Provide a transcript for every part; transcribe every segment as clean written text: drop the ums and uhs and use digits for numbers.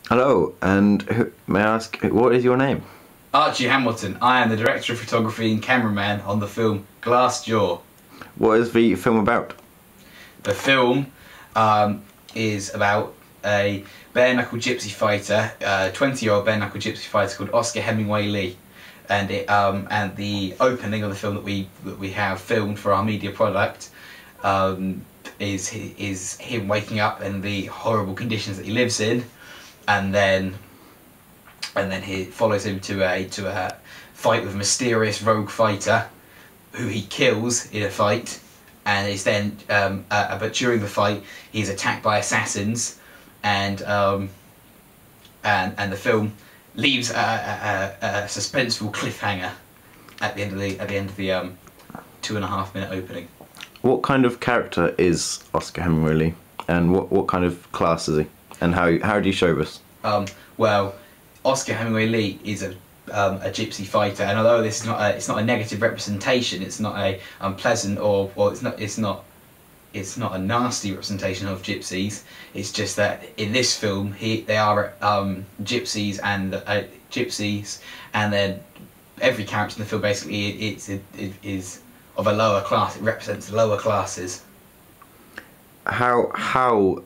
Hello, and may I ask, what is your name? Archie Hamilton. I am the director of photography and cameraman on the film Glassjaw. What is the film about? The film is about a bare-knuckle gypsy fighter, 20-year-old bare-knuckle gypsy fighter called Oscar Hemingway Lee, and the opening of the film that we have filmed for our media product is him waking up in the horrible conditions that he lives in, and then he follows him to a fight with a mysterious rogue fighter who he kills in a fight, and is then but during the fight he's attacked by assassins, and the film leaves a suspenseful cliffhanger at the end of the 2.5-minute opening. What kind of character is Oscar Hemingway Lee, and what kind of class is he, and how do you show this? Well, Oscar Hemingway Lee is a gypsy fighter, and although this is it's not a negative representation, it's not a unpleasant or it's not a nasty representation of gypsies. It's just that in this film they are gypsies, and then every character in the film basically it is of a lower class. It represents lower classes. How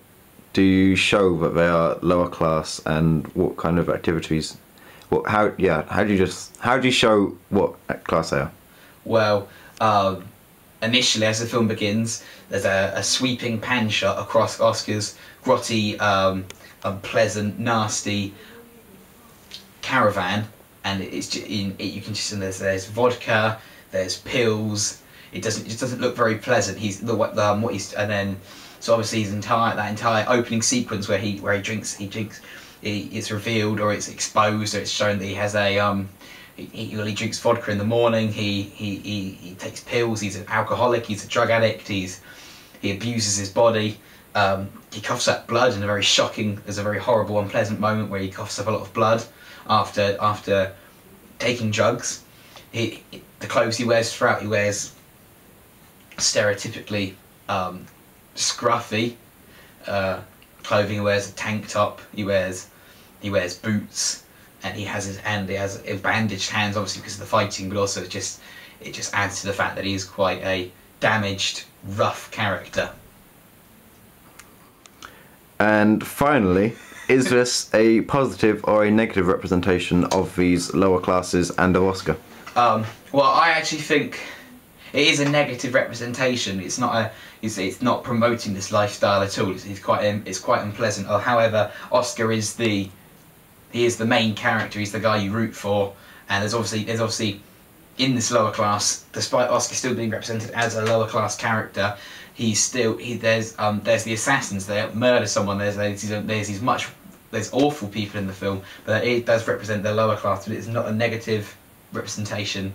do you show that they are lower class, and what kind of activities? How do you show what class they are? Well, initially, as the film begins, there's a sweeping pan shot across Oscar's grotty, unpleasant, nasty caravan, and you can just see there's vodka, there's pills. It just doesn't look very pleasant. So obviously that entire opening sequence where he drinks, it's revealed, or it's exposed, or it's shown that he has he drinks vodka in the morning. He takes pills. He's an alcoholic. He's a drug addict. He abuses his body. He coughs up blood in a very shocking. There's a very horrible, unpleasant moment where he coughs up a lot of blood after taking drugs. The clothes he wears throughout, he wears stereotypically scruffy clothing. He wears a tank top. He wears boots, and he has bandaged hands, obviously because of the fighting, but also it just adds to the fact that he is quite a damaged, rough character. And finally, is this a positive or a negative representation of these lower classes and of Oscar? Well, I actually think it is a negative representation. It's not promoting this lifestyle at all. It's quite unpleasant. However, Oscar is the main character. He's the guy you root for, and there's obviously in this lower class, despite Oscar still being represented as a lower class character, there's the assassins. They murder someone. There's awful people in the film, but it does represent the lower class. But it's not a negative representation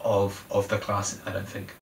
of the class, I don't think.